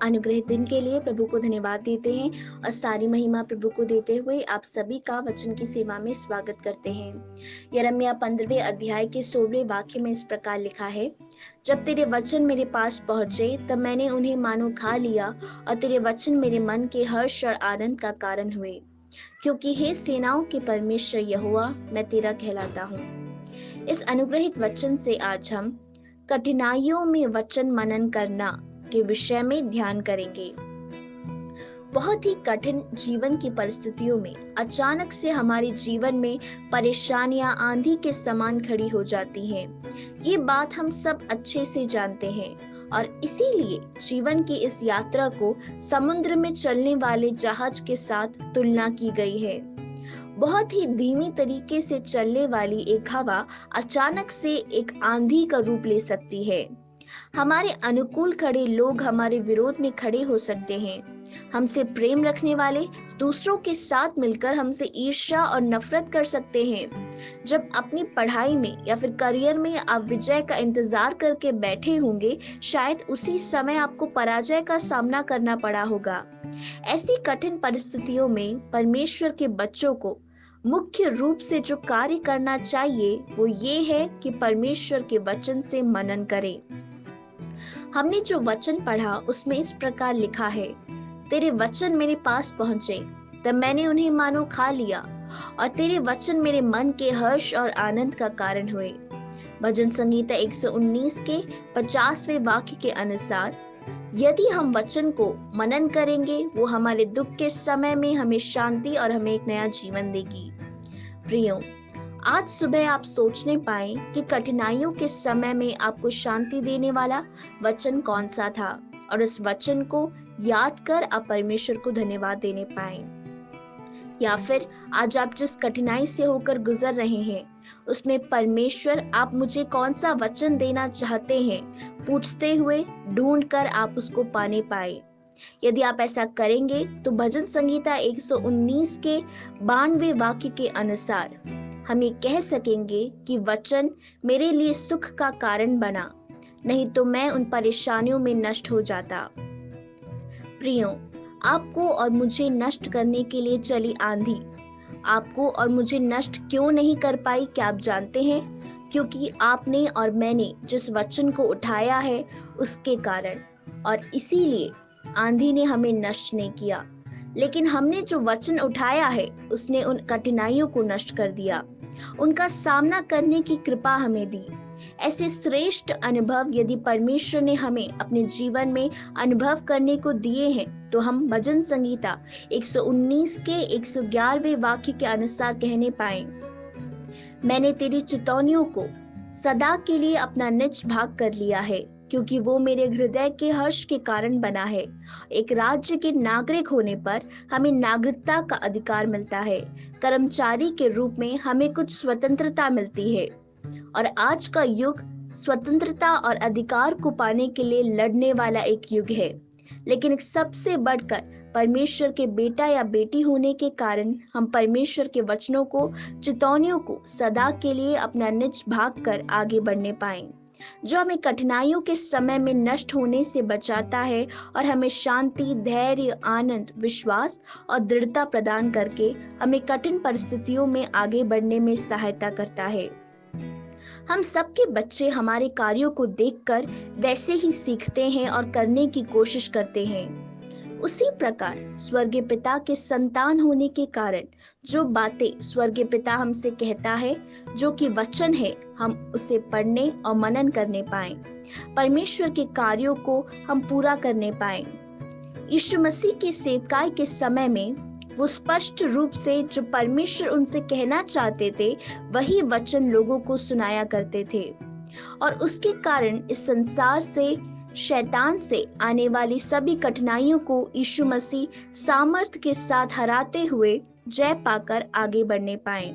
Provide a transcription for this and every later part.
अनुग्रहित दिन के लिए प्रभु को धन्यवाद देते हैं और सारी महिमा प्रभु को देते हुए आप सभी का वचन की सेवा में स्वागत करते हैं। यिर्मयाह 15वें अध्याय के 16वें वाक्य में इस प्रकार लिखा है, जब तेरे वचन मेरे पास पहुंचे तब मैंने उन्हें मानो खा लिया और तेरे वचन मेरे मन के हर्ष और आनंद का कारण हुए, क्योंकि हे सेनाओं के परमेश्वर यहोवा, मैं तेरा कहलाता हूँ। इस अनुग्रहित वचन से आज हम कठिनाइयों में वचन मनन करना के विषय में ध्यान करेंगे। बहुत ही कठिन जीवन की परिस्थितियों में अचानक से हमारे जीवन में परेशानियां आंधी के समान खड़ी हो जाती हैं। ये बात हम सब अच्छे से जानते हैं और इसीलिए जीवन की इस यात्रा को समुद्र में चलने वाले जहाज के साथ तुलना की गई है। बहुत ही धीमी तरीके से चलने वाली एक हवा अचानक से एक आंधी का रूप ले सकती है। हमारे अनुकूल खड़े लोग हमारे विरोध में खड़े हो सकते हैं। हमसे प्रेम रखने वाले दूसरों के साथ मिलकर हमसे ईर्ष्या और नफरत कर सकते हैं। जब अपनी पढ़ाई में या फिर करियर में आप विजय का इंतजार करके बैठे होंगे, शायद उसी समय आपको पराजय का सामना करना पड़ा होगा। ऐसी कठिन परिस्थितियों में परमेश्वर के बच्चों को मुख्य रूप से जो कार्य करना चाहिए वो ये है कि परमेश्वर के वचन से मनन करें। हमने जो वचन पढ़ा उसमें इस प्रकार लिखा है, तेरे वचन मेरे पास पहुंचे तब मैंने उन्हें मानो खा लिया और तेरे वचन मेरे मन के हर्ष और आनंद का कारण हुए। भजन संगीता 119 के 50वें वाक्य के अनुसार यदि हम वचन को मनन करेंगे वो हमारे दुख के समय में हमें शांति और हमें एक नया जीवन देगी। प्रियो, आज सुबह आप सोचने पाए कि कठिनाइयों के समय में आपको शांति देने वाला वचन कौन सा था और उस वचन को याद कर आप परमेश्वर को धन्यवाद देने पाए। या फिर आज आप जिस कठिनाई से होकर गुजर रहे हैं उसमें परमेश्वर आप मुझे कौन सा वचन देना चाहते हैं पूछते हुए ढूंढकर आप उसको पाने पाए। यदि आप ऐसा करेंगे तो भजन संगीता 119 के 92वें वाक्य के अनुसार हम ये कह सकेंगे कि वचन मेरे लिए सुख का कारण बना, नहीं तो मैं उन परेशानियों में नष्ट हो जाता। प्रियो, आपको और मुझे नष्ट करने के लिए चली आंधी आपको और मुझे नष्ट क्यों नहीं कर पाई, क्या आप जानते हैं? क्योंकि आपने और मैंने जिस वचन को उठाया है उसके कारण, और इसीलिए आंधी ने हमें नष्ट नहीं किया। लेकिन हमने जो वचन उठाया है उसने उन कठिनाइयों को नष्ट कर दिया, उनका सामना करने की कृपा हमें दी। ऐसे श्रेष्ठ अनुभव यदि परमेश्वर ने हमें अपने जीवन में अनुभव करने को दिए हैं तो हम भजन संगीता 119 के 111वें वाक्य के अनुसार कहने पाए, मैंने तेरी चितौनियों को सदा के लिए अपना निज भाग कर लिया है, क्योंकि वो मेरे हृदय के हर्ष के कारण बना है। एक राज्य के नागरिक होने पर हमें नागरिकता का अधिकार मिलता है। कर्मचारी के रूप में हमें कुछ स्वतंत्रता मिलती है और आज का युग स्वतंत्रता और अधिकार को पाने के लिए लड़ने वाला एक युग है। लेकिन सबसे बढ़कर परमेश्वर के बेटा या बेटी होने के कारण हम परमेश्वर के वचनों को, चितौनियों को सदा के लिए अपना निज भाग कर आगे बढ़ने पाएं, जो हमें कठिनाइयों के समय में नष्ट होने से बचाता है और हमें शांति, धैर्य, आनंद, विश्वास और दृढ़ता प्रदान करके हमें कठिन परिस्थितियों में आगे बढ़ने में सहायता करता है। हम सबके बच्चे हमारे कार्यों को देखकर वैसे ही सीखते हैं और करने की कोशिश करते हैं। उसी प्रकार स्वर्गीय पिता के संतान होने के कारण जो बातें स्वर्गीय पिता हमसे कहता है, जो कि वचन है, हम उसे पढ़ने और मनन करने पाएं, परमेश्वर के कार्यों को हम पूरा करने पाएं। यीशु मसीह की सेवकाई के समय में वो स्पष्ट रूप से जो परमेश्वर उनसे कहना चाहते थे वही वचन लोगों को सुनाया करते थे और उसके कारण इस संसार से, शैतान से आने वाली सभी कठिनाइयों को यीशु मसीह सामर्थ के साथ हराते हुए जय पाकर आगे बढ़ने पाए।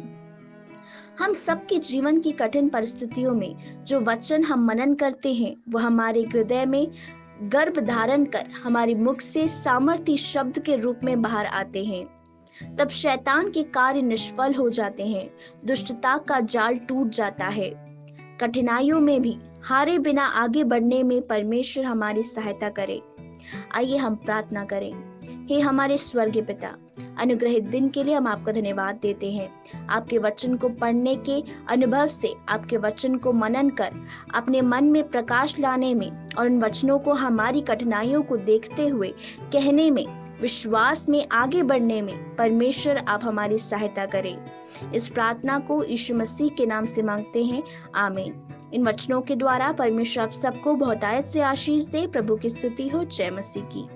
हम सबके जीवन की कठिन परिस्थितियों में जो वचन हम मनन करते हैं वो हमारे हृदय में गर्भ धारण कर हमारे मुख से सामर्थी शब्द के रूप में बाहर आते हैं। तब शैतान के कार्य निष्फल हो जाते हैं, दुष्टता का जाल टूट जाता है। कठिनाइयों में भी हारे बिना आगे बढ़ने में परमेश्वर हमारी सहायता करे। आइए हम प्रार्थना करें। हे हमारे स्वर्गीय पिता, अनुग्रहित दिन के लिए हम आपका धन्यवाद देते हैं। आपके वचन को पढ़ने के अनुभव से, आपके वचन को मनन कर अपने मन में प्रकाश लाने में और उन वचनों को हमारी कठिनाइयों को देखते हुए कहने में, विश्वास में आगे बढ़ने में परमेश्वर आप हमारी सहायता करें। इस प्रार्थना को यीशु मसीह के नाम से मांगते हैं, आमीन। इन वचनों के द्वारा परमेश्वर आप सबको बहुतायत से आशीष दे। प्रभु की स्तुति हो। जय मसीह की।